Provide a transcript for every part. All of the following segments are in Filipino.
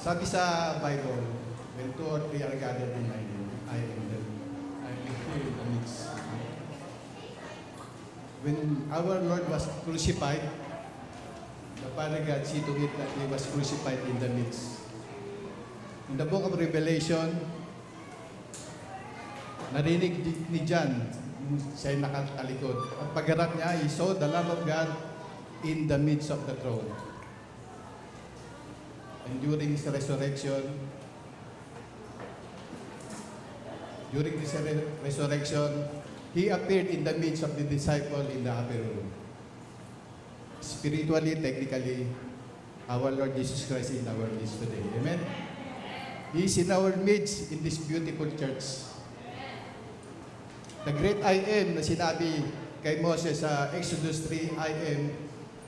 Sabi sa Bible, when two or three are gathered in my name, I am here in the midst. When our Lord was crucified, the Father God see to it that He was crucified in the midst. In the book of Revelation, narinig ni John, siya'y nakatalikod. At pagharap niya, he saw the Lamb of God in the midst of the throne. And during His resurrection, He appeared in the midst of the disciple in the upper room. Spiritually, technically, our Lord Jesus Christ is in our midst today. Amen? He is in our midst in this beautiful church. The great I am na sinabi kay Moses sa Exodus 3, I am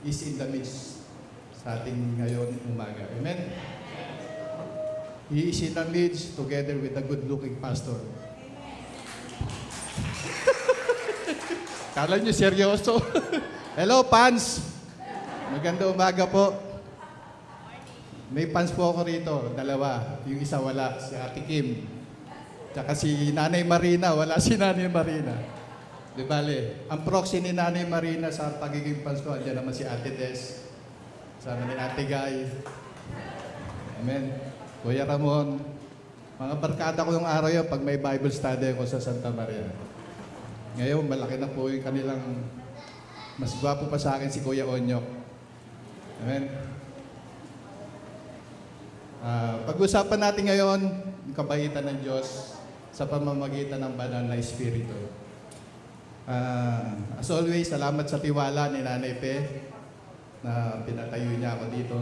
is in the midst sa ating ngayon umaga. Amen? He is in the midst together with a good-looking pastor. Kala niyo seryoso? Hello, fans! Maganda umaga po. May fans po ako rito, dalawa. Yung isa wala, si Ate Kim. Tsaka si Nanay Marina, wala si Nanay Marina. Di bale, ang proxy ni Nanay Marina sa pagiging fans ko, andyan naman si Ate Des, sama ni Ate Guy. Amen. Kuya Ramon, mga barkada ko yung araw yun pag may Bible study ako sa Santa Maria. Ngayon, malaki na po yung kanilang, mas gwapo pa sa akin si Kuya Onyok. Amen. Pag-usapan natin ngayon, yung kabaitan ng Diyos sa pamamagitan ng banal na Espiritu. As always, salamat sa tiwala ni Nanay Pe na pinatayo niya ako dito.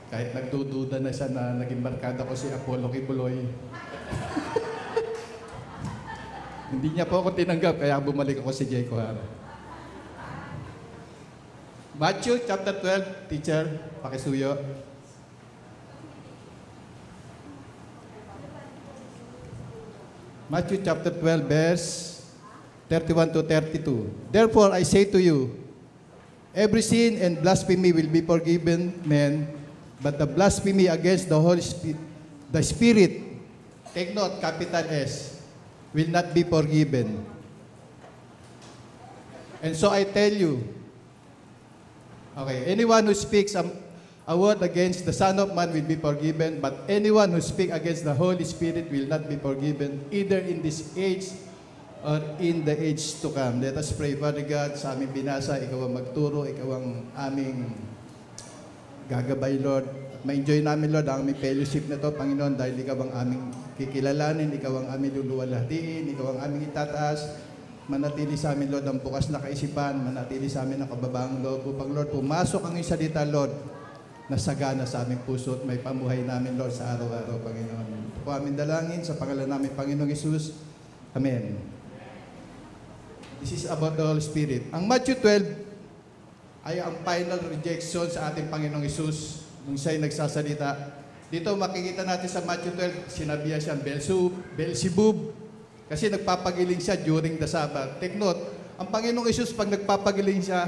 Kahit nagdududa na siya na naging barkada ko si Apollo Kibuloy. Hindi niya po ako tinanggap, kaya bumalik ako si Jay Cohara. Matthew chapter 12, teacher, pakisuyo. Matthew chapter 12, verse 31 to 32. Therefore, I say to you, every sin and blasphemy will be forgiven men, but the blasphemy against the Holy Spirit, the Spirit, take note, capital S, will not be forgiven. And so I tell you, okay, anyone who speaks a word against the Son of Man will be forgiven, but anyone who speaks against the Holy Spirit will not be forgiven, either in this age or in the age to come. Let us pray. Father God, sa aming binasa, Ikaw ang magturo, Ikaw ang aming gagabay, Lord. At ma-enjoy namin, Lord, ang aming fellowship na to, Panginoon, dahil Ikaw ang aming kikilalanin, Ikaw ang aming luluwalhatiin, Ikaw ang aming itataas. Manatili sa amin, Lord, ang bukas na kaisipan, manatili sa amin ang kababaang loob, upang, Lord, pumasok ang iyong salita, Lord, na sagana sa aming puso at may pamuhay namin, Lord, sa araw-araw, Panginoon. Ito po aming dalangin sa pangalan namin, Panginoong Hesus. Amen. This is about the Holy Spirit. Ang Matthew 12 ay ang final rejection sa ating Panginoong Hesus nung siya'y nagsasalita. Dito makikita natin sa Matthew 12, sinabihan siyang Beelzebub, kasi nagpapagiling siya during the Sabbath. Take note, ang Panginoong Hesus pag nagpapagiling siya,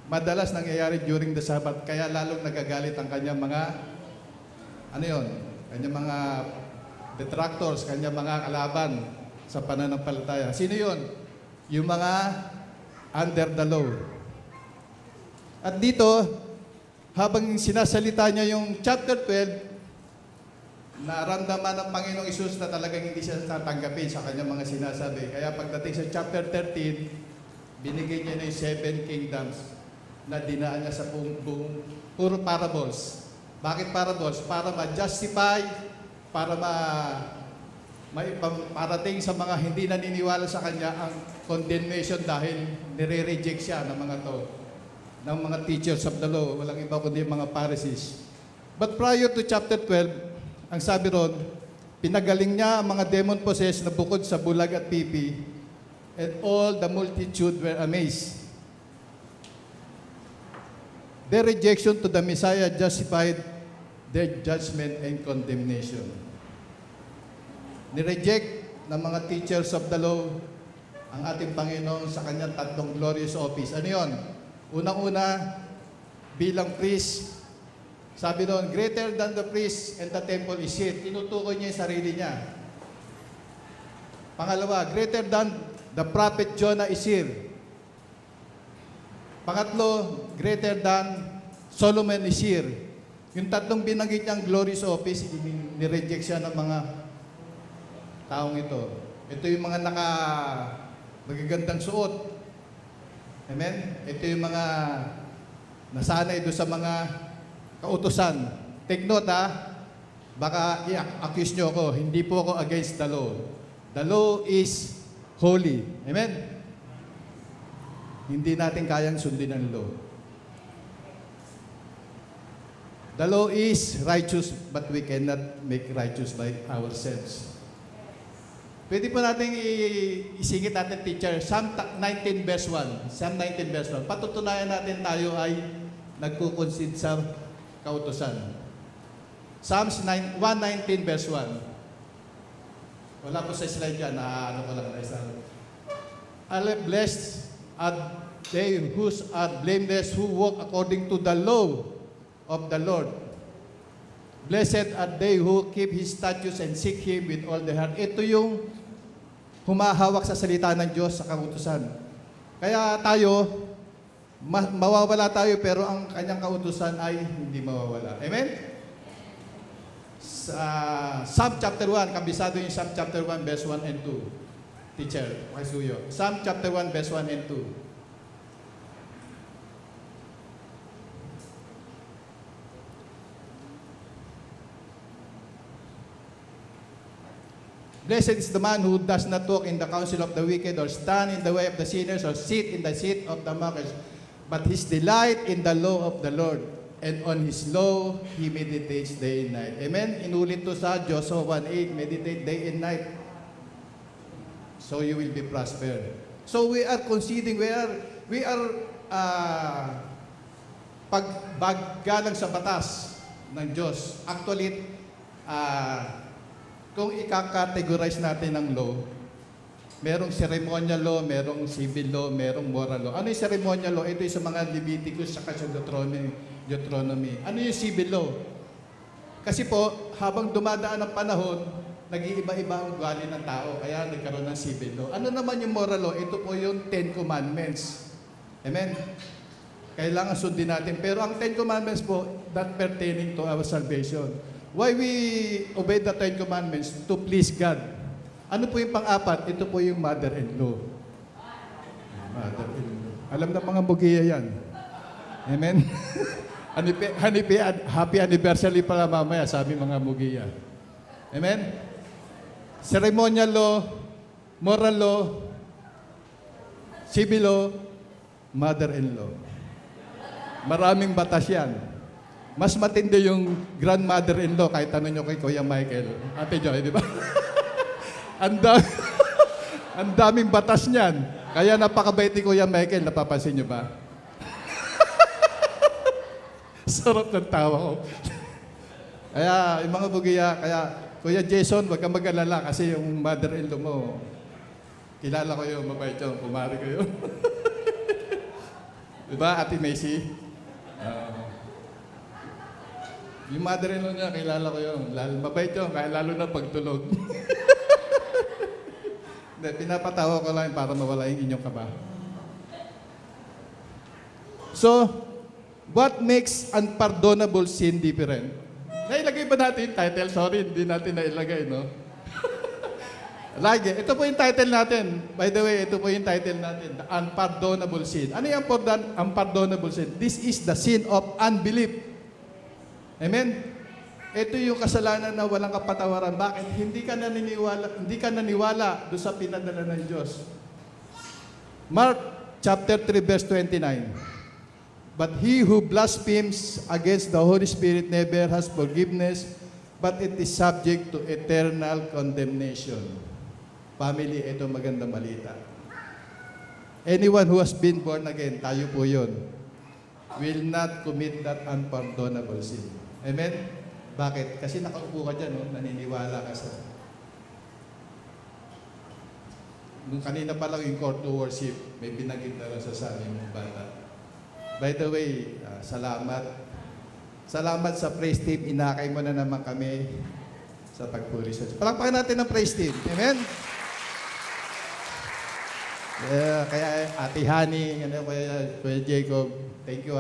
madalas nangyayari during the Sabbath, kaya lalong nagagalit ang kanyang mga, kanyang mga detractors, kanyang mga kalaban sa pananampalataya. Sino yun? Yung mga under the law. At dito, habang sinasalita niya yung chapter 12, naramdaman ng Panginoong Hesus na talagang hindi siya tatanggapin sa kanyang mga sinasabi. Kaya pagdating sa chapter 13, binigay niya na yung 7 kingdoms na dinaan niya sa puro parables. Bakit parables? Para ma-justify, para parating sa mga hindi naniniwala sa kanya ang condemnation dahil nire-reject siya ng mga ng mga teachers of the law. Walang iba kundi mga Pharisees. But prior to chapter 12, ang sabi ron, pinagaling niya ang mga demon-possessed na bukod sa bulag at pipi, and all the multitude were amazed. Their rejection to the Messiah justified their judgment and condemnation. Nireject ng mga teachers of the law ang ating Panginoon sa kanyang tatlong glorious office. Ano yun? Unang-una, bilang priest, Sabi doon, greater than the priest and the temple is it. Tinutukoy niya yung sarili niya. Pangalawa, greater than the prophet Jonah is here. Pangatlo, greater than Solomon is here. Yung tatlong binanggit niyang glorious office, nireject siya ng mga taong ito. Ito yung mga magagandang suot. Amen? Ito yung mga nasanay doon sa mga kautusan. Take note baka i-accuse nyo ako, hindi po ako against the law. The law is holy. Amen? Hindi natin kayang sundin ang law. The law is righteous, but we cannot make righteous by ourselves. Pwede po natin isingit natin, teacher, Psalm 19 verse 1. Psalm 19 verse 1. Patutunayan natin tayo ay nagkukonsid sa kautusan. Psalms 119 verse 1. Wala po sa slide yan. Ano ko lang na isa. Blessed are they who are blameless, who walk according to the law of the Lord. Blessed are they who keep His statutes and seek Him with all their heart. Ito yung humahawak sa salita ng Diyos sa kautusan. Kaya tayo, mawawala tayo pero ang kanyang kautusan ay hindi mawawala. Amen? Sa Psalm chapter 1, kabisado yung Psalm chapter 1 verse 1 and 2. Teacher, Pasuyo. Psalm chapter 1 verse 1 and 2. Blessed is the man who does not walk in the counsel of the wicked, or stand in the way of the sinners, or sit in the seat of the mockers. But his delight in the law of the Lord, and on His law he meditates day and night. Amen? Inulit to sa Joshua 1:8, meditate day and night, so you will be prospered. So we are conceding, we are pagbagalang sa batas ng Diyos. Actually, kung i-categorize natin ng law, merong ceremonial law, merong civil law, merong moral law. Ano yung ceremonial law? Ito yung sa mga Leviticus at sa Deuteronomy. Ano yung civil law? Kasi po, habang dumadaan ang panahon, nag-iiba-iba ang ugali ng tao, kaya nagkaroon ng civil law. Ano naman yung moral law? Ito po yung 10 Commandments. Amen? Kailangan sundin natin. Pero ang 10 Commandments po, that pertaining to our salvation. Why we obey the 10 Commandments? To please God. Ano po yung pang-apat? Ito po yung mother-in-law. Mother-in-law. Alam na mga bugiya yan. Amen? Happy anniversary pala mamaya, sabi mga bugiya. Amen? Ceremonial law, moral law, civil law, mother-in-law. Maraming batas yan. Mas matindi yung grandmother-in-law, kahit tanong nyo kay Kuya Michael. Ate Joy, di ba? Ang daming batas niyan. Kaya napakabait ni Kuya Michael, napapansin nyo ba? Sarap ng tawa ko. Kaya, yung mga bugiya, kaya, Kuya Jason, wag kang mag-alala kasi yung mother-in-law mo, kilala ko yun, mabait yun, kumari ko yun. Di ba, Ate Macy? Yung mother-in-law niya, kilala ko yun. Mabait yun, kaya lalo na pagtulog. Hindi, pinapatawa ko lang para mawala yung inyong kaba. So, what makes unpardonable sin different? Nailagay ba natin yung title? Sorry, hindi natin nailagay, no? Lagi. Ito po yung title natin. By the way, ito po yung title natin. The unpardonable sin. Ano yung unpardonable sin? This is the sin of unbelief. Amen? Ito yung kasalanan na walang kapatawaran. Bakit? Hindi ka naniwala doon sa pinadala ng Diyos. Mark chapter 3 verse 29. But he who blasphemes against the Holy Spirit never has forgiveness, but it is subject to eternal condemnation. Family, ito magandang balita. Anyone who has been born again, tayo po yun, will not commit that unpardonable sin. Amen? Bakit? Kasi nakaupo ka dyan, no? Naniniwala ka sa... Nung kanina pa lang yung call to worship, may binagit na lang sa amin ng bata. By the way, salamat Salamat sa praise team. Inakay mo na naman kami sa pagpuri sa Diyos. Palakpakan natin ang praise team. Amen? Yeah, kaya Ate Honey, Kuya Jacob, thank you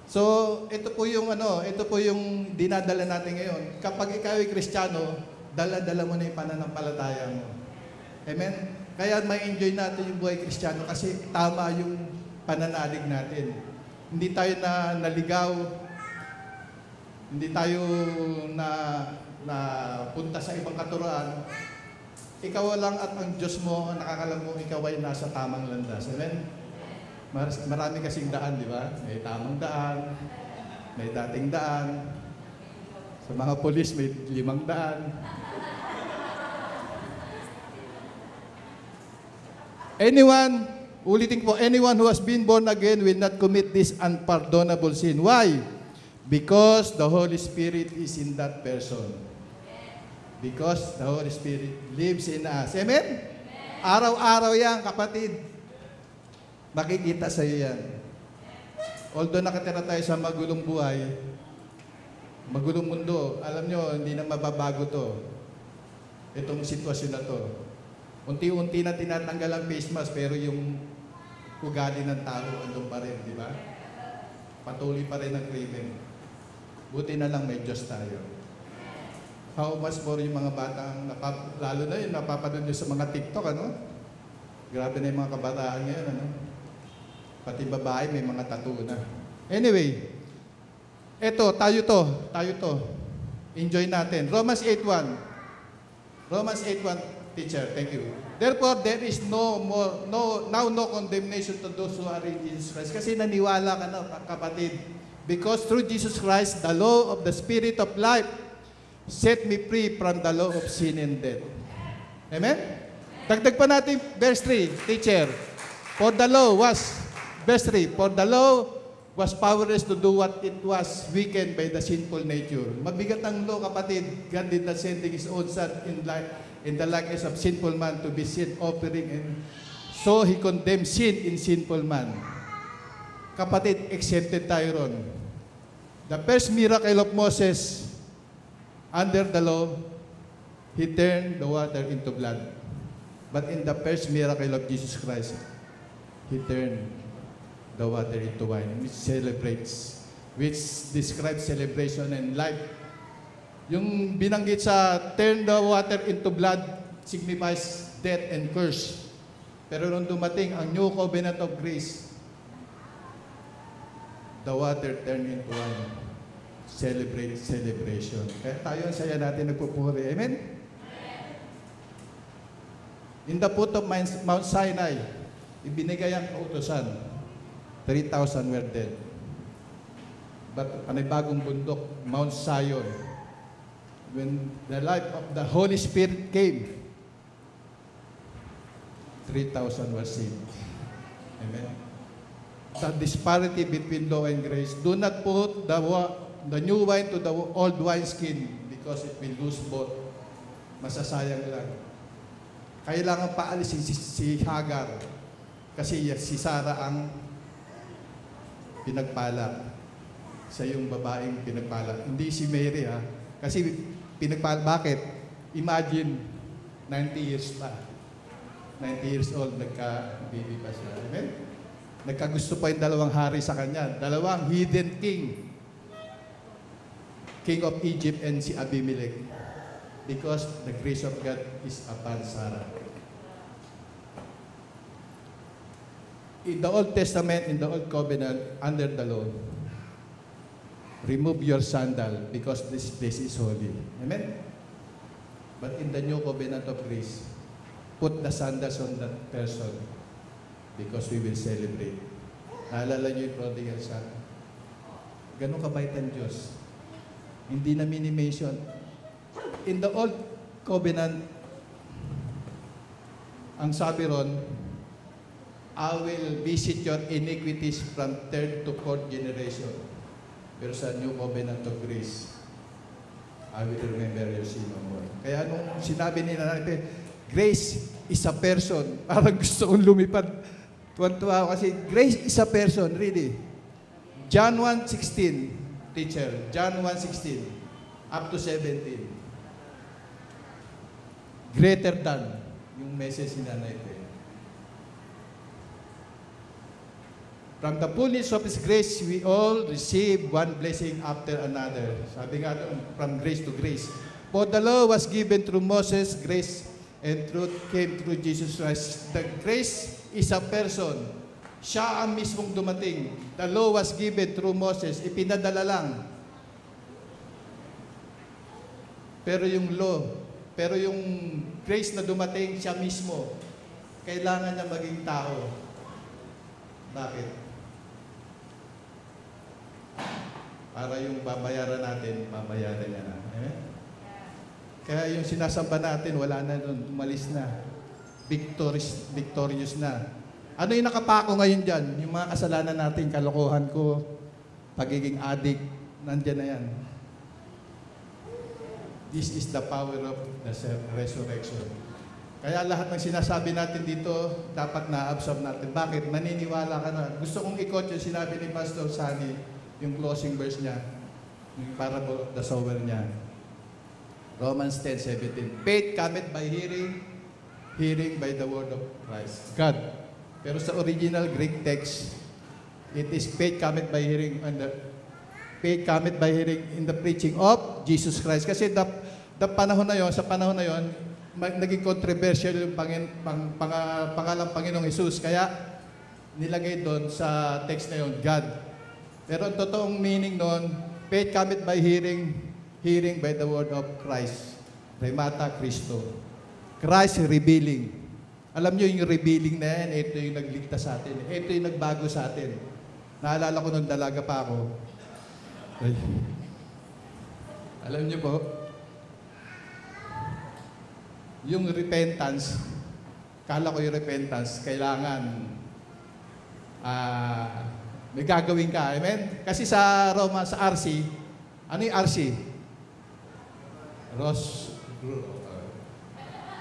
So, ito po yung dinadala natin ngayon. Kapag ikaw ay Kristiyano, dala-dala mo na yung pananampalataya mo. Amen? Kaya may enjoy natin yung buhay Kristiyano kasi tama yung pananalig natin. Hindi tayo naligaw, hindi tayo na punta sa ibang katuroan. Ikaw lang at ang Diyos mo, nakakalam mo, ikaw ay nasa tamang landas. Amen? Marami kasing daan, di ba? May tamang daan, may dating daan. Sa mga polis, may 5 daan. Ulitin po, anyone who has been born again will not commit this unpardonable sin. Why? Because the Holy Spirit is in that person. Because the Holy Spirit lives in us. Amen? Araw-araw yan, kapatid. Makikita sa iyo yan. Although nakatira tayo sa magulong buhay, magulong mundo, alam nyo, hindi na mababago to. Itong sitwasyon na to. Unti-unti na tinatanggal ang face mask, pero yung ugali ng tao andun pa rin, di ba? Patuloy pa rin ang craving. Buti na lang may Diyos tayo. How much more yung mga batang, lalo na yun, napapanood nyo sa mga TikTok, ano? Grabe na yung mga kabataan ngayon, ano? Pati babae may mga tattoo na. Anyway, tayo to. Enjoy natin. Romans 8:1. Romans 8:1, teacher, thank you. Therefore, there is no condemnation to those who are in Jesus Christ. Kasi naniwala ka na, kapatid. Because through Jesus Christ, the law of the Spirit of life set me free from the law of sin and death. Amen? Dagdag pa natin verse 3, teacher. For the law was powerless to do what it was weakened by the sinful nature. Mabigat ang law, kapatid. God did not send His own Son in the likeness of sinful man to be sin offering, and so He condemned sin in sinful man. Kapatid, exempted tayo ron. The first miracle of Moses, under the law, he turned the water into blood. But in the first miracle of Jesus Christ, He turned the water into wine, which describes celebration and life. Yung binanggit sa turn the water into blood signifies death and curse. Pero nung dumating ang new covenant of grace, the water turned into wine. Celebration. Kaya tayo ang saya natin nagpupuri. Amen? In the foot of Mount Sinai, ibinigay ang kautosan. 3,000 were dead. But panibagong bundok, Mount Zion, when the life of the Holy Spirit came, 3,000 were saved. Amen? The disparity between law and grace. Do not put the new wine to the old wineskin because it will lose both. Masasayang lang. Kailangan paalisin si Hagar kasi si Sarah ang pinagpala. Siya yung babaeng pinagpala. Hindi si Mary Kasi pinagpala. Bakit? Imagine, 90 years pa. 90 years old, nagka-baby pa siya. Amen? Nagkagusto pa yung dalawang hari sa kanya. Dalawang hidden king. King of Egypt and si Abimelech. Because the grace of God is upon Sarah. In the Old Testament, in the Old Covenant, under the law, remove your sandal because this place is holy. Amen? But in the New Covenant of grace, put the sandals on that person because we will celebrate. Naalala niyo yung prodigal son? Ganun kabait ang Diyos. Hindi na mini-mention. In the Old Covenant, ang sabi ron, I will visit your iniquities from 3rd to 4th generation. Pero sa New Covenant of Grace, I will remember your sin no more. Kaya nung sinabi nila natin, grace is a person. Parang gusto kong lumipad. Tuwan-tuwa ako kasi grace is a person, really. John 1:16, teacher. John 1:16 up to 17. Greater than yung message ni Nanay Pe. From the fullness of His grace, we all receive one blessing after another. Sabi nga doon, from grace to grace. For the law was given through Moses, grace and truth came through Jesus Christ. The grace is a person. Siya ang mismong dumating. The law was given through Moses. Ipinadala lang. Pero yung law, pero yung grace na dumating, siya mismo. Kailangan niya maging tao. Bakit? Para yung babayaran natin, babayaran niya na. Amen? Kaya yung sinasamba natin, wala na doon, umalis na. Victorious na. Ano yung nakapako ngayon dyan? Yung mga kasalanan natin, kalokohan ko, pagiging addict, nandyan na yan. This is the power of the resurrection. Kaya lahat ng sinasabi natin dito, dapat na-absorb natin. Bakit? Naniniwala ka na. Gusto kong ikot yung sinabi ni Pastor Sunny, yung closing verse niya, yung parable of the sower niya. Romans 10:17. Faith cometh by hearing, hearing by the word of Christ. God. Pero sa original Greek text, it is faith cometh by hearing, and faith cometh by hearing in the preaching of Jesus Christ. Kasi sa panahon na yon, naging controversial yung pangalang Panginoong Jesus. Kaya nilagay doon sa text na yon, God. Pero ang totoong meaning noon, faith cometh by hearing, hearing by the word of Christ. Remata Cristo. Christ revealing. Alam niyo yung revealing na yan, ito yung nagligtas sa atin. Ito yung nagbago sa atin. Naalala ko nung dalaga pa ako. Ay. Alam niyo po, yung repentance, kala ko yung repentance, kailangan may gagawin ka. Amen? Kasi sa Roma, sa RC, ano yung RC?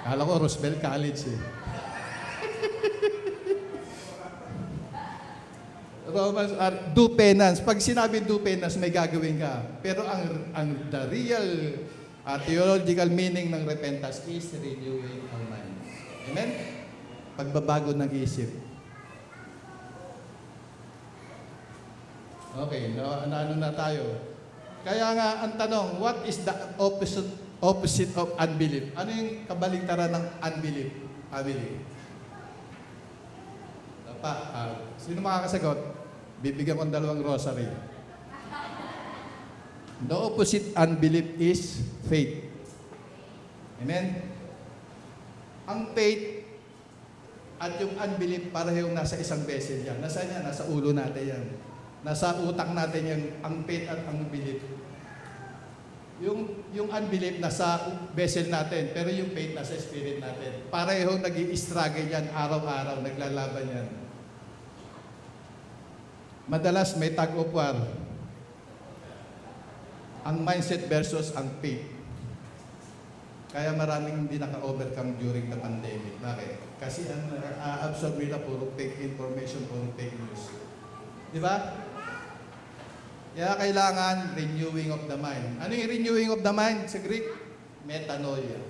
Kala ko Roosevelt College eh. Romans are do penance. Pag sinabi do penance, may gagawin ka. Pero the real theological meaning ng repentance is renewing our mind. Amen? Pagbabago ng isip. Okay, ano na tayo? Kaya nga, ang tanong, what is the opposite of unbelief? Ano yung kabaligtaran ng unbelief? Unbelief. Sino makakasagot? Bibigyan ko ng 2 rosary. The opposite unbelief is faith. Amen? Ang faith at yung unbelief parehong nasa isang vessel yan. Nasaan yan? Nasa ulo natin yan. Nasa utak natin yung ang faith at ang belief. Yung unbelief nasa vessel natin, pero yung faith nasa spirit natin. Parehong nag-i-struggle yan araw-araw, naglalaban yan. Madalas may tag-of-war. Ang mindset versus ang faith. Kaya maraming hindi naka-overcome during the pandemic. Bakit? Kasi ang absorb nila puro fake information, puro fake news. Di ba? Kaya kailangan renewing of the mind. Ano yung renewing of the mind sa Greek? Metanoia.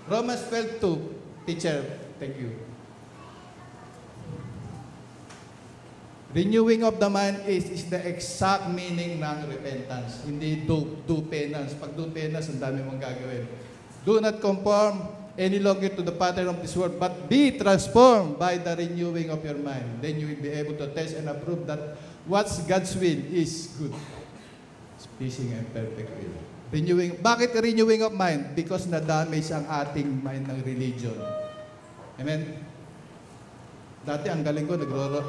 Romans 12:2. Teacher, thank you. Renewing of the mind is the exact meaning ng repentance. Hindi do penance. Pag do penance, ang dami mong gagawin. Do not conform any longer to the pattern of this world, but be transformed by the renewing of your mind. Then you will be able to test and approve that what's God's will is good, pleasing and perfect will. Renewing. Bakit renewing of mind? Because na-damage ang ating mind ng religion. Amen? Dati ang galing ko,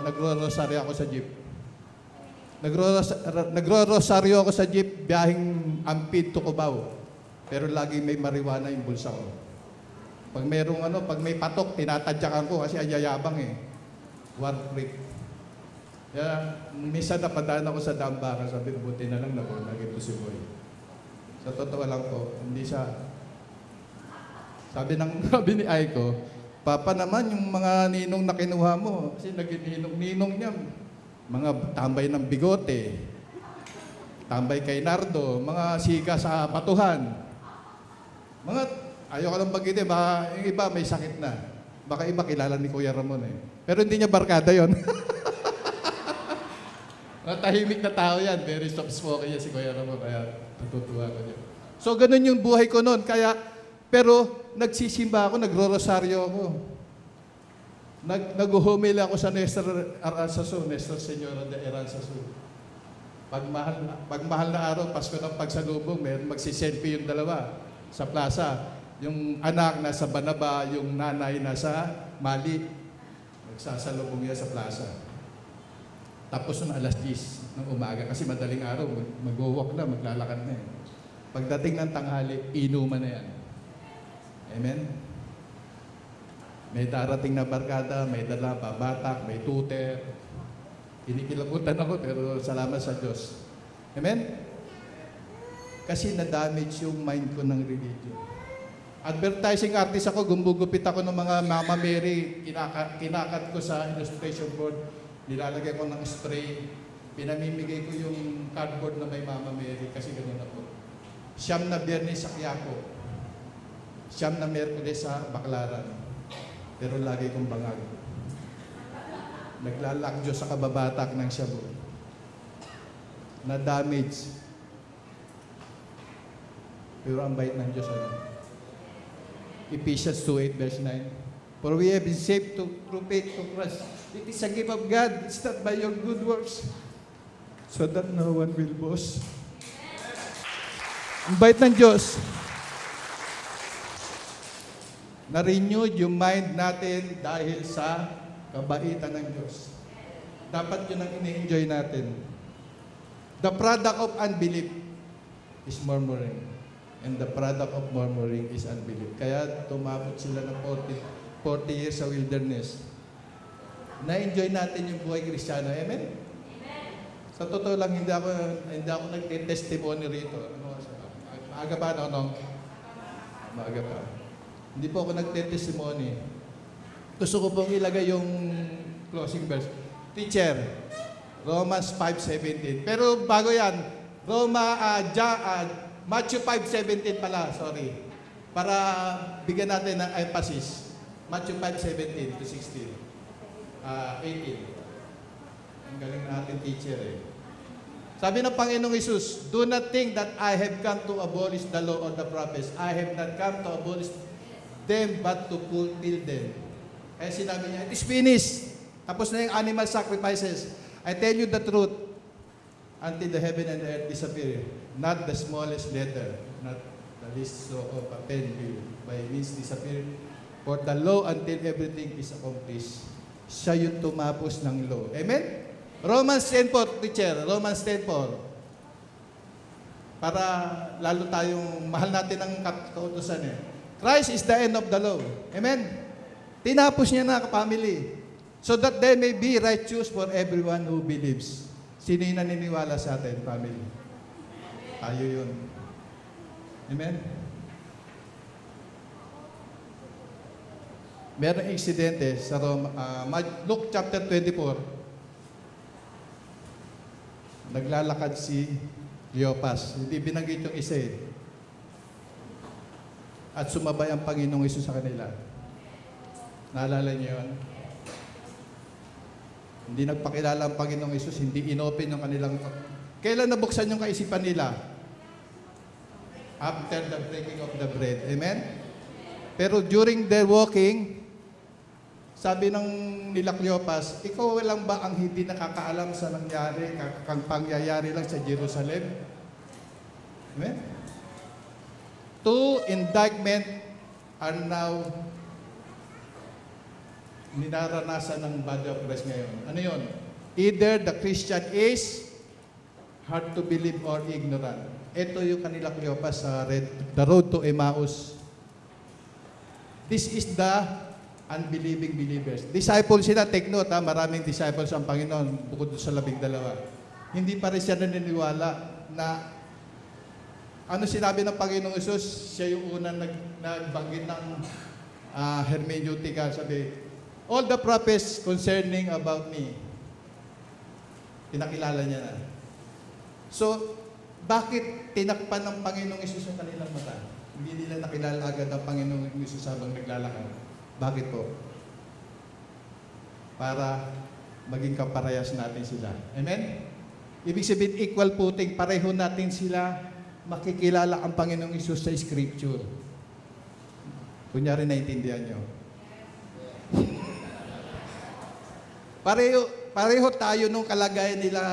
nagro-rosaryo ako sa jeep. Nagro-rosaryo ako sa jeep, biyahing Ampid to Cubao. Pero lagi may marijuana yung bulsa ko. Pag may patok, tinatadyakan ko kasi ayayabang eh. War freak. Kaya, minsan napadaan ako sa Dambaka, sabi ko, buti na lang naging si Boy. Sa totoo lang po, hindi siya, sabi ni Aiko, Papa naman, yung mga ninong na kinuha mo, kasi naging ninong niya, mga tambay ng bigote, tambay kay Nardo, mga sika sa batuhan. Mga, ayoko lang bagitin, baka yung iba may sakit na. Baka iba kilala ni Kuya Ramon eh. Pero hindi niya barkada yon. Mga tahimik na tao yan. Very soft-spoken yan si Kuya Ramon. Kaya natutuwa ko niya. So, ganun yung buhay ko noon. Kaya, pero nagsisimba ako, nagro-rosaryo ako. Nag-humil ako sa Nestor Aranzazu, Nestor Señora de Aranzazu. Pagmahal na araw, Pasko ng Pagsalubong, meron magsiselfie yung dalawa sa plaza. Yung anak nasa Banaba, yung nanay nasa Mali. Magsasalubong yan sa plaza. Tapos ng alas 10 ng umaga, kasi madaling araw, mag-walk na, maglalakad na yan. Pagdating ng tanghali, inuman na yan. Amen? May darating na barkada, may dala babatak, may tuter. Inikilabutan ako, pero salamat sa Diyos. Amen? Kasi na-damage yung mind ko ng religion. Advertising artist ako, gumugupit ako ng mga Mama Mary, kinakat ko sa illustration board, nilalagay ko ng spray, pinamimigay ko yung cardboard na may Mama Mary, kasi gano'n ako. Siyam na Biyernes sa Quiapo, siyam na Miyerkules sa Baclaran, pero lagi kong bangag. Naglalakjo sa kababatak ng Shabu. Na-damage. Pero ang bait ng Diyos, ano? Ephesians 2:8 verse 9. For we have been saved through faith to Christ. It is a gift of God. It's not by your good works. So that no one will boast. Ang bait ng Diyos. Na-renewed yung mind natin dahil sa kabaitan ng Diyos. Dapat yun ang ini-enjoy natin. The product of unbelief is murmuring. And the product of murmuring is unbelief. Kaya tumabot sila ng 40 years sa wilderness. Na-enjoy natin yung buhay Kristiyano. Amen? Sa totoo lang, hindi ako nagte-testimony rito. Maaga pa, no? Maaga pa. Hindi po ako nagte-testimony. Gusto ko pong ilagay yung closing verse. Teacher, Romans 5:17. Pero bago yan, Matthew 5:17 pala, sorry. Para bigyan natin ng emphasis. Matthew 5:17 to 16. 18. Ang galing natin teacher eh. Sabi ng Panginoong Hesus, do not think that I have come to abolish the law or the prophets. I have not come to abolish them but to fulfill them. Kaya sinabi niya, it is finished. Tapos na yung animal sacrifices. I tell you the truth, until the heaven and the earth disappear, not the smallest letter, not the least stroke of a pen will by means disappear. For the law until everything is accomplished. Siya yung tumapos ng law. Amen? Romans 10:4, teacher. Romans 10:4. Para lalo tayong mahal natin ang kautusan eh. Christ is the end of the law. Amen? Tinapos niya na family. So that they may be righteous for everyone who believes. Sino yung naniniwala sa atin, family? Tayo yun. Amen? Merong insidente sa Luke chapter 24. Naglalakad si Cleopas. Hindi binanggit yung isa eh. At sumabay ang Panginoong Hesus sa kanila. Naalala niyo yun? Hindi nagpakilala ang Panginoong Hesus, hindi inopen yung kanilang... Kailan nabuksan yung kaisipan nila? After the breaking of the bread. Amen? Pero during their walking, sabi ng nila Cleopas, ikaw lang ba ang hindi nakakaalam sa nangyari, kang pangyayari lang sa Jerusalem? Amen? Two indictment are now ninaranasan ng body of Christ ngayon. Ano yun? Either the Christian is hard to believe or ignorant. Ito yung kanila Cleopas sa The Road to Emmaus. This is the unbelieving believers. Disciples sila, take note ha, maraming disciples ang Panginoon bukod sa 12. Hindi pa rin siya naniniwala na ano sinabi ng Panginoong Hesus, siya yung unang nagbanggit ng hermeneutical, sabi, all the prophets concerning about me Pinakilala niya na. So, bakit tinakpan ng Panginoong Hesus ang kanilang mata? Hindi nila nakilala agad ang Panginoong Hesus habang naglalakad. Bakit po? Para maging kaparehas natin sila. Amen? Ibig sabihin, equal footing, pareho natin sila makikilala ang Panginoong Hesus sa Scripture. Kunyari, naintindihan nyo. Pareho tayo nung kalagayan nila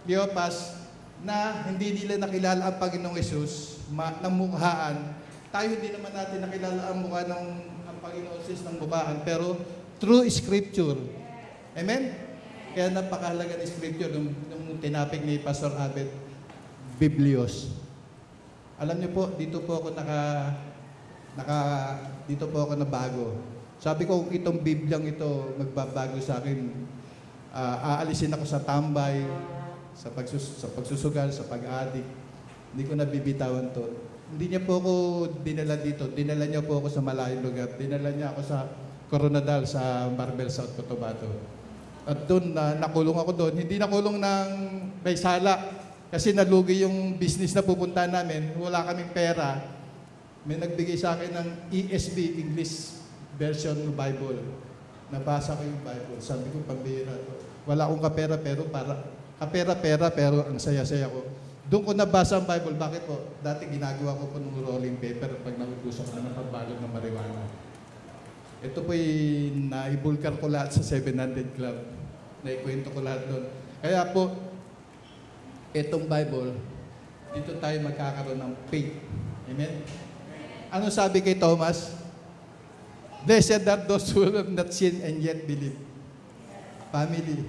Cleopas na hindi nila nakilala ang Panginoong Hesus ng mukhaan. Tayo hindi naman natin nakilala ang mukha ng ang Panginoong Hesus ng mukhaan, pero through Scripture. Amen? Kaya napakahalaga ng Scripture nung tinapik ni Pastor Abed, Biblios. Alam niyo po, dito po ako dito po ako nabago. Sabi ko, kung itong Bibliang ito magbabago sa akin, aalisin ako sa tambay, sa pagsusugal, sa pag-adik. Hindi ko nabibitawan to. Hindi niya po ako dinala dito. Dinala niya po ako sa malayong lugar. Dinala niya ako sa Coronadal, sa Marbel, South Cotabato. At doon, nakulong ako doon. Hindi nakulong ng may sala. Kasi nalugi yung business na pupunta namin. Wala kaming pera. May nagbigay sa akin ng ESV, English Version ng Bible. Nabasa ko yung Bible. Sabi ko, pambihira to. Wala akong kapera, pero ang saya-saya ko. Doon ko nabasa ang Bible. Bakit po? Dati ginagawa ko po ng rolling paper pag nagugusto ko na ng pagbalot ng marijuana. Ito po'y naibulkar ko lahat sa 700 Club. Naikwento ko lahat doon. Kaya po, itong Bible, dito tayo magkakaroon ng faith. Amen? Ano sabi kay Thomas? Blessed are those who have not seen and yet believe. Family.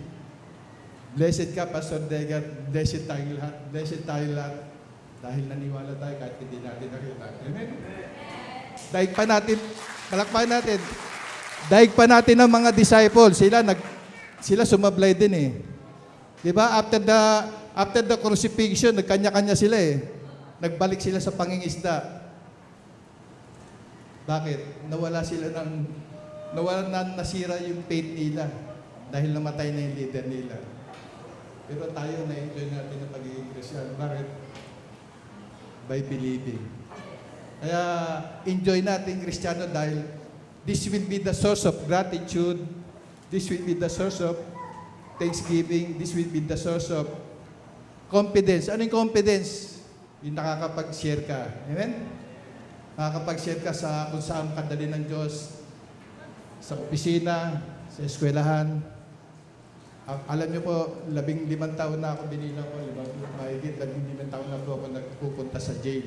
Blessed ka, Pastor Degar. Blessed tayo lahat. Blessed tayo lahat. Dahil naniwala tayo kahit hindi natin nakita. Amen? Daig pa natin, palakpakan natin. Daig pa natin ang mga disciples. Sila sumablay din eh. Di ba? After the crucifixion, nagkanya-kanya sila eh. Nagbalik sila sa pangingisda. Bakit? Nasira yung faith nila dahil namatay na yung leader nila. Pero tayo na-enjoy natin ang pagiging Christian. Bakit? By believing. Kaya enjoy natin Kristiyano dahil this will be the source of gratitude. This will be the source of thanksgiving. This will be the source of confidence. Ano yung confidence? Yung nakakapag-share ka. Amen? Nakakapag-share ka sa kung saan kadali ng Diyos, sa opisina, sa eskwelahan. Alam niyo po, 15 taon na ako binilang ko, 15 taon na po ako nagpupunta sa jail.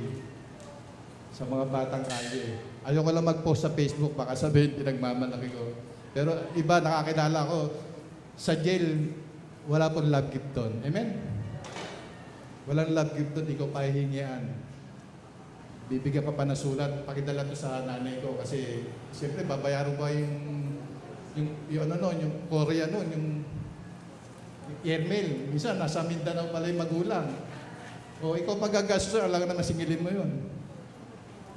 Sa mga batang kalye. Ayoko lang mag-post sa Facebook, baka sabihin pinagmamalaki ko. Pero iba, nakakilala ko, sa jail, wala pong love gift doon. Amen? Walang love gift doon, di ko pahihingian. Bibigyan ka pa na sulat, pakidala to sa nanay ko kasi siyempre babayaran ba yung Korea noon, yung airmail. Minsan nasa Mindanao pala yung magulang. O ikaw pagagastos, alam ka naman singilin mo yun.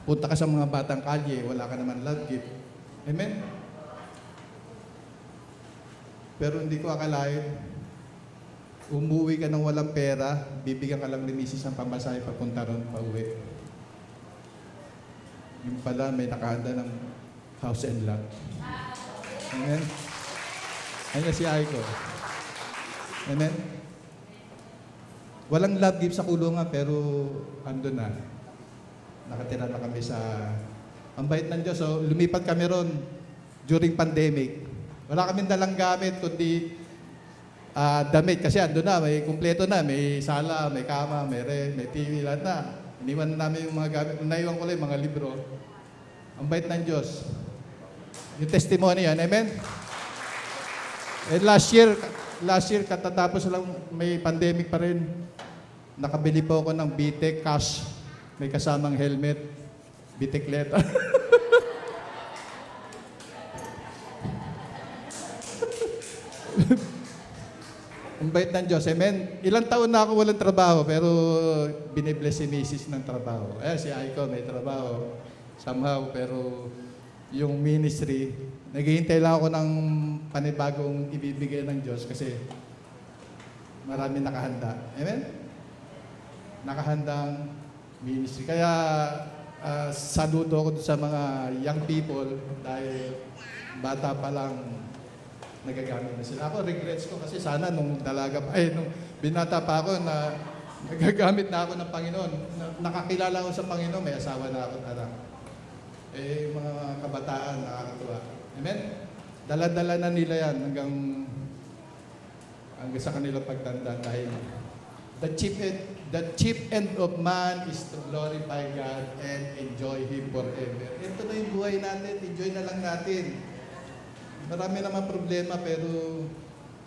Punta ka sa mga batang kalye, wala ka naman love gift. Amen? Pero hindi ko akalain, umuwi ka ng walang pera, bibigyan ka lang ni misis ng pamasahe papunta ron, pauwi. Yung pala may nakahanda ng house and lot. Amen? Ayan si Aiko. Amen? Walang love gift sa kulungan pero ando na. Nakatira na kami sa ang bait ng Diyos. So, lumipat kami ron during pandemic. Wala kaming dalang gamit kundi damit kasi ando na, may kumpleto na, may sala, may kama, may may TV, lahat na. Iniwan na namin yung mga gamit. Naiwan ko lang yung mga libro. Ang bait ng Diyos. Yung testimony yan. Amen? And last year, katatapos lang may pandemic pa rin. Nakabili po ako ng BTEC cash. May kasamang helmet. Bitikleta. Ang bait ng Diyos. Amen? Ilang taon na ako walang trabaho, pero binibless si Mrs. ng trabaho. Si Aiko may trabaho. Somehow, pero yung ministry, naghihintay lang ako ng panibagong ibibigay ng Diyos kasi Marami nakahanda. Amen? Nakahandang ministry. Kaya saludo ko sa mga young people dahil bata pa lang nagagamit na sila. Ako, regrets ko kasi sana nung nung binata pa ako na nagagamit na ako ng Panginoon. Nakakilala ko sa Panginoon, may asawa na ako at anak. Mga kabataan, nakakatuwa. Amen? Dala-dala na nila yan hanggang sa kanilang pagtanda dahil the chief end of man is to glorify God and enjoy Him forever. Ito na yung buhay natin, enjoy na lang natin. Marami naman problema pero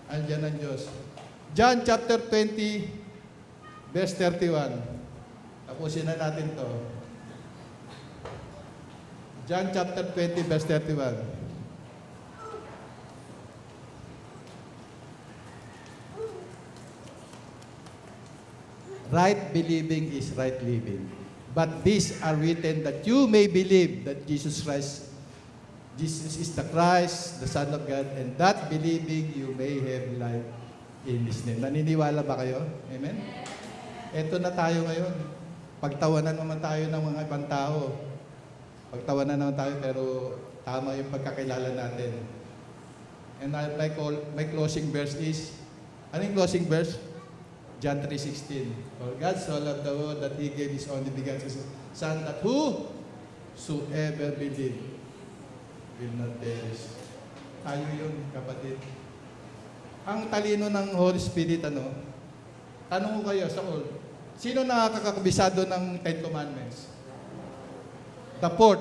andyan ang Diyos. John chapter 20, verse 31. Tapusin na natin to. John chapter 20, verse 31. Right believing is right living. But these are written that you may believe that Jesus is the Christ, the Son of God, and that believing you may have life in His name. Naniniwala ba kayo? Amen? Ito na tayo ngayon. Pagtawanan naman tayo ng mga ibang tao. Pagtawanan naman tayo pero tama yung pagkakilala natin. And my closing verse is, ano yung closing verse? John 3:16. For God so loved the world that He gave His only begotten Son, that whosoever believe will not perish. Tayo yun, kapatid. Ang talino ng Holy Spirit, tanong ko kayo sa all, sino nakakakabisado ng Ten Commandments? The fourth,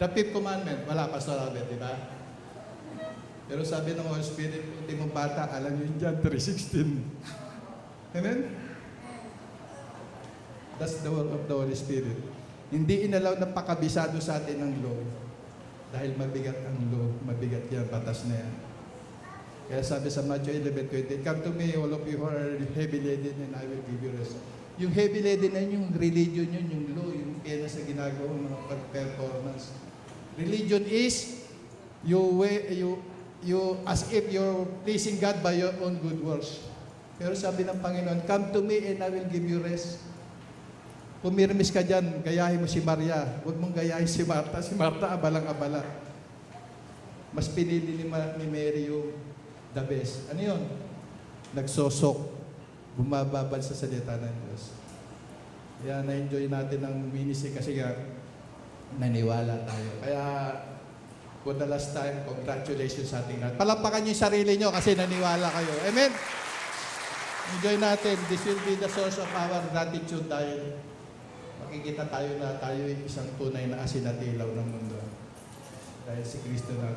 the fifth commandment, wala, Pastor Robert, di ba? Pero sabi ng Holy Spirit, ultimong bata, alam nyo yung John 3:16. Amen? That's the work of the Holy Spirit. Hindi inalaw na pakabisado sa atin ng law. Dahil mabigat ang law, mabigat yan, batas na yan. Kaya sabi sa Matthew 11:20, come to me, all of you who are heavy laden, and I will give you rest. Yung heavy laden na yung religion yun, yung law, yung pena sa ginagawang mga performance. Religion is you as if you're pleasing God by your own good works. Pero sabi ng Panginoon, come to me and I will give you rest. Pumirmis ka dyan, gayahin mo si Maria. Huwag mong gayahin si Martha. Si Martha, abalang-abala. Mas pinili ni Mary yung the best. Ano yun? Nagsosok. Bumababad sa salita ng Diyos. Kaya na-enjoy natin ang ministry kasi nga naniwala tayo. Kaya for the last time, congratulations sa ating lahat. Palampakan niyo yung sarili niyo kasi naniwala kayo. Amen? Enjoy natin. This will be the source of our gratitude dahil makikita tayo na tayo ay isang tunay na asin at ilaw ng mundo. Dahil si Kristo na.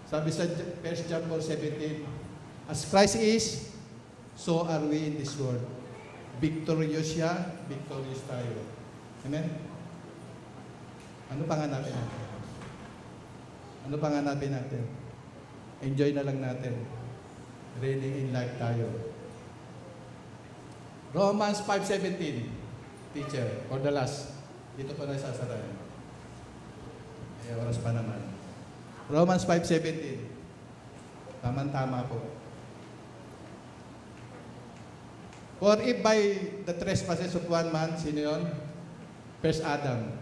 Sabi sa 1 John 4:17, as Christ is, so are we in this world. Victorious siya, victorious tayo. Amen? Ano panganapin natin? Ano panganapin natin? Enjoy na lang natin. Reigning in life tayo. Romans 5:17, teacher, for the last. Dito po na sasarayan. May oras pa naman. Romans 5:17. Tama-tama po. For if by the trespasses of one man, sino yun? First Adam.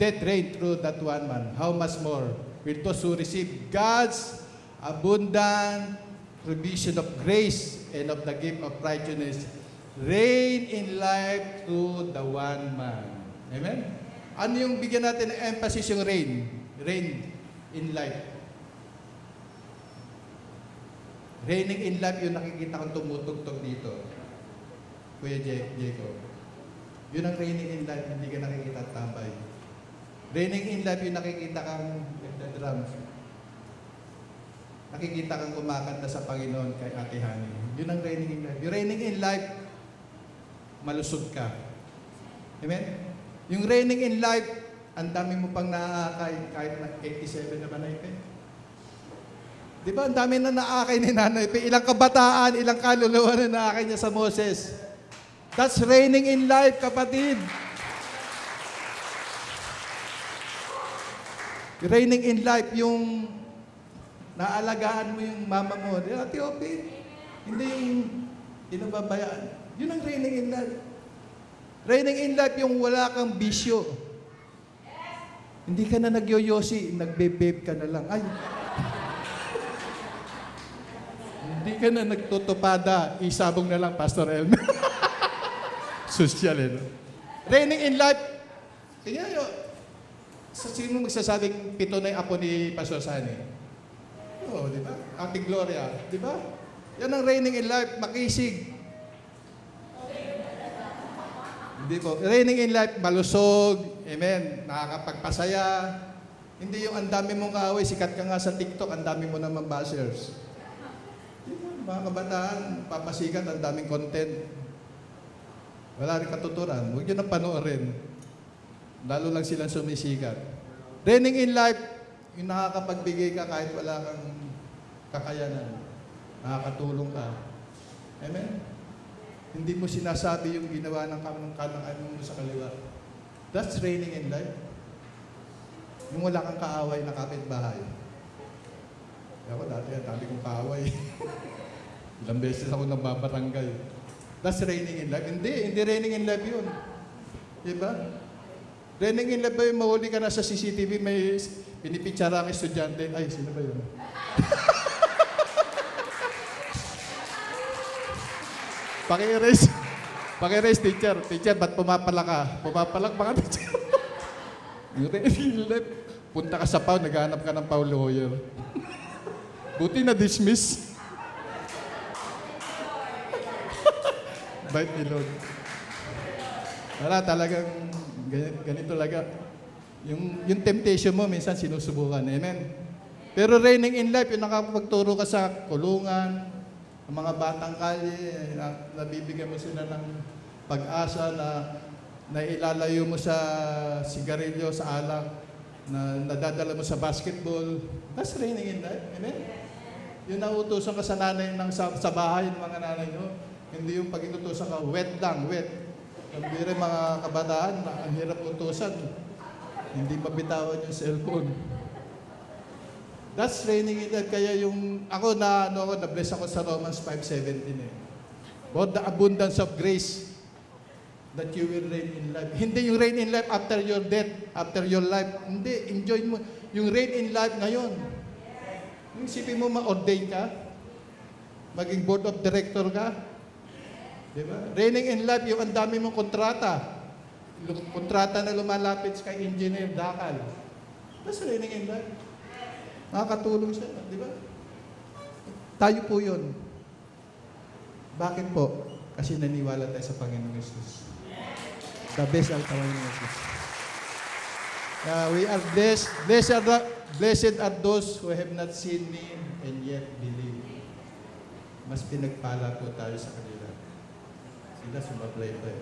Death reigned through that one man. How much more will those who receive God's abundant provision of grace and of the gift of righteousness reign in life through the one man. Amen? Ano yung bigyan natin ng emphasis yung reign? Reign in life. Reigning in life, yung nakikita kong tumutugtog dito. Kuya Jacob. Yun ang reigning in life, hindi ka nakikita tambay. Reigning in life, yung nakikita kang drums. Nakikita kang kumakanta sa Panginoon kay Ate Honey. Yun ang reigning in life. Yung reigning in life, malusog ka. Amen? Yung reigning in life, ang dami mo pang naakay kahit na 87 na ba na ipe? Di ba, ang dami na naakay ni Nanay Pe. Ilang kabataan, ilang kaluluwa na naakay niya sa Moses. That's reigning in life, kapatid. Reigning in life, yung naalagaan mo yung mama mo. Ate Opi, Hindi yung pinababayaan. Yun ang reigning in life. Reigning in life yung wala kang bisyo. Hindi ka na nagyoyosi, nagbe-babe ka na lang. Ay, hindi ka na nagtutupada, isabong na lang, Pastor Elmer. Social, eh. No? Reigning in life, kaya yun, sa sino magsasabing 7 na yung apo ni Pastor Sani? Oo, di ba? Ate Gloria, di ba? Yan ang reigning in life, makisig. Hindi po. Reigning in life, malusog, amen, nakakapagpasaya. Hindi yung ang dami mong kaaway, sikat ka nga sa TikTok, ang dami mo naman bashers. Mga kabataan, papasikat, ang daming content. Wala rin katuturan. Huwag nyo nang panoorin. Lalo lang silang sumisikat. Reigning in life, yung nakakapagbigay ka kahit wala kang kakayanan. Nakakatulong ka. Amen? Hindi mo sinasabi yung ginawa ng kanang mo sa kaliwa. That's reigning in life. Yung wala kang kaaway na kapitbahay. Ako dati, dami kong kaaway. Ilang beses ako nababarangay. That's reigning in life. Hindi reigning in life yun. Diba? Reigning in life ba yung mahuli ka na sa CCTV, may pinipitsara ang estudyante? Ay, sino ba yun? Paki-erase. Paki-erase, teacher. Teacher, ba't pumapala ka? Pumapalak mga teacher. Yung reigning in life, punta ka sa PAW, naghahanap ka ng PAW lawyer. Buti na-dismiss. Bait ni Lord. Wala, talagang ganito talaga. Yung temptation mo, minsan sinusubukan. Amen? Pero reigning in life, yung nakapagturo ka sa kulungan, ang mga batang kalye, nabibigyan mo sila ng pag-asa na ilalayo mo sa sigarilyo, sa alak, na nadadala mo sa basketball. That's reigning in life. Amen? Yung nautusan ka sa nanay sa bahay ng mga nanay nyo, hindi yung pag inutusan ka, wet lang, wet. Ang bira mga kabataan, ang hirap utusan. Hindi mabitawan yung cellphone. That's reigning in life. Kaya yung, ako na-bless ako sa Romans 5:17 eh. About the abundance of grace that you will reign in life. Hindi yung reign in life after your death, after your life. Hindi, enjoy mo. Yung reign in life ngayon. Yung isipin mo ma-ordain ka, maging board of director ka. Diba? Reigning in life, yung ang dami mong kontrata. Kontrata na lumalapit kay engineer Dakal. That's reigning in life. Nakakatulong siya, di ba? Tayo po yun. Bakit po? Kasi naniwala tayo sa Panginoong Jesus. The best ang Panginoong Jesus. We are blessed. Blessed are those who have not seen me and yet believe. Mas pinagpala po tayo sa kanila. Sila sumablay pa eh.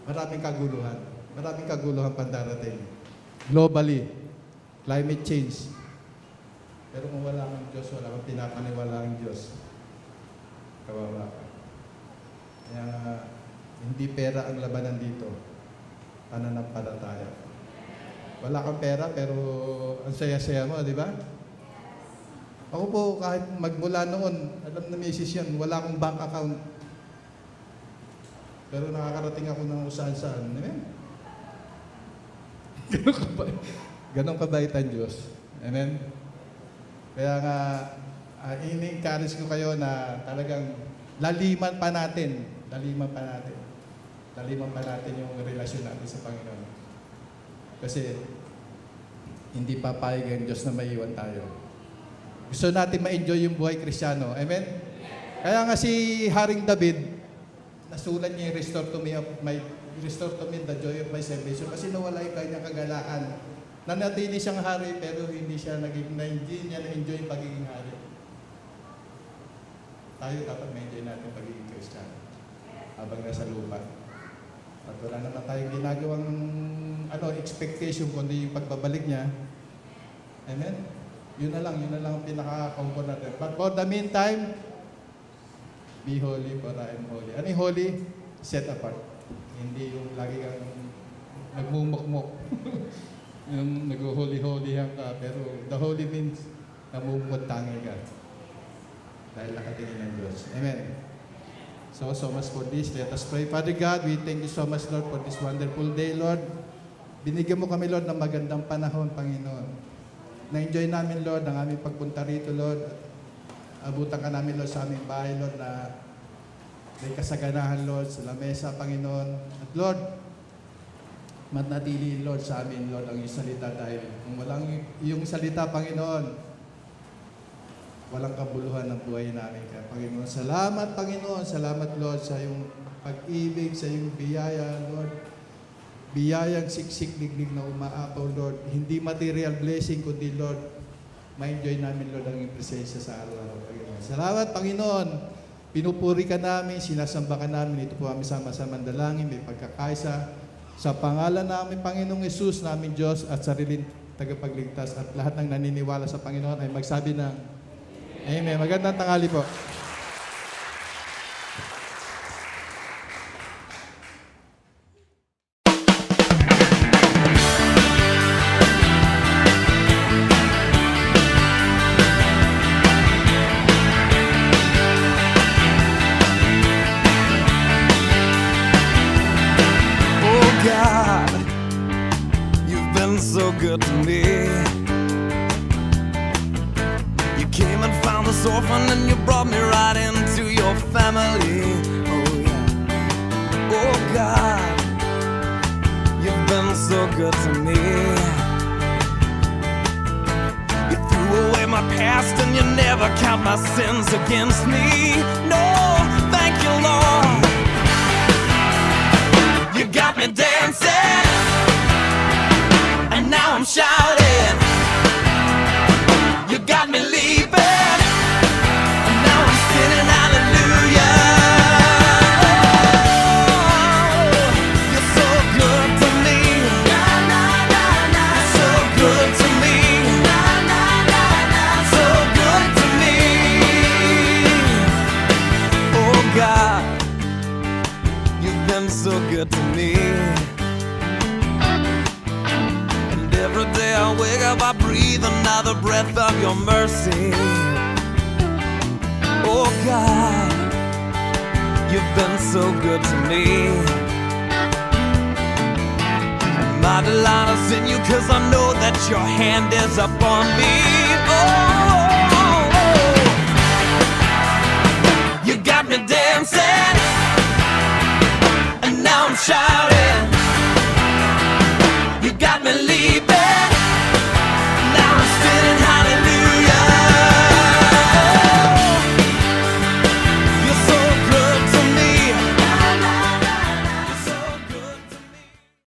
Maraming kaguluhan. Maraming kaguluhan pandarating. Globally. Climate change. Pero kung wala kang Diyos, wala kang pinapaniwala ang Diyos, kawawa ka. Kaya hindi pera ang labanan dito. Pananampalataya. Wala kang pera, pero ang saya-saya mo, di ba? Ako po, kahit magmula noon, alam na misis yan, wala akong bank account. Pero nakakarating ako ng saan-saan. Amen? Ganong kabait ang Diyos. Amen? Kaya nga, ini-encourage ko kayo na talagang laliman pa natin yung relasyon natin sa Panginoon. Kasi, hindi papayag ang Diyos na maiwan tayo. Gusto natin ma-enjoy yung buhay Kristiyano. Amen? Kaya nga si Haring David, nasulat niya yung restore to me the joy of my salvation kasi nawala yung kanyang kagalakan. Nanatili siyang hari pero hindi niya na-enjoy yung pagiging hari. Tayo dapat ma-enjoy natin pagiging Kristiyano habang nasa lupa. At wala naman tayong ginagawang expectation kundi yung pagbabalik niya. Amen? Yun na lang ang pinaka-comfort natin. But for the meantime, be holy for I am holy. Ano yung holy? Set apart. Hindi yung lagi kang nagmumukmuk. Yung nag-holy-holy ka, pero the holy means namumukod tangi ka. dahil nakatingin ng Diyos. Amen. So much for this. Let us pray. Father God, we thank you so much, Lord, for this wonderful day, Lord. Binigyan mo kami, Lord, ng magandang panahon, Panginoon. Na-enjoy namin, Lord, ang aming pagpunta rito, Lord. Abutan ka namin, Lord, sa aming bahay, Lord, na may kasaganahan, Lord, sa lamesa, Panginoon. At Lord, manatili, Lord, sa amin, Lord, ang iyong salita dahil kung walang iyong salita, Panginoon, walang kabuluhan ng buhay namin. Kaya, Panginoon, salamat, Panginoon. Salamat, Lord, sa iyong pag-ibig, sa iyong biyaya, Lord. Biyayang siksik-liglig na umaapaw, Lord. Hindi material blessing, kundi, Lord, ma-enjoy namin, Lord, ang iyong presensya sa araw-araw, Panginoon. Salamat, Panginoon. Pinupuri ka namin, sinasamba ka namin. Ito po kami sama-sama dalangin, may pagkakaisa. Sa pangalan namin, Panginoong Yesus, namin Diyos at sariling tagapagligtas at lahat ng naniniwala sa Panginoon ay magsabi ng Amen. Magandang tanghali po. So good to me. You came and found this orphan and you brought me right into your family. Oh yeah. Oh God, you've been so good to me. You threw away my past and you never count my sins against me. No, thank you, Lord. You got me dancing, and now I'm shouting. You got me leaping, and now I'm singing hallelujah. Oh, you're so good to me. You're so good to me. So good to me. Oh God, you've been so good to me. Every day I wake up, I breathe another breath of your mercy. Oh God, you've been so good to me. My delight is in you, 'cause I know that your hand is upon me. Oh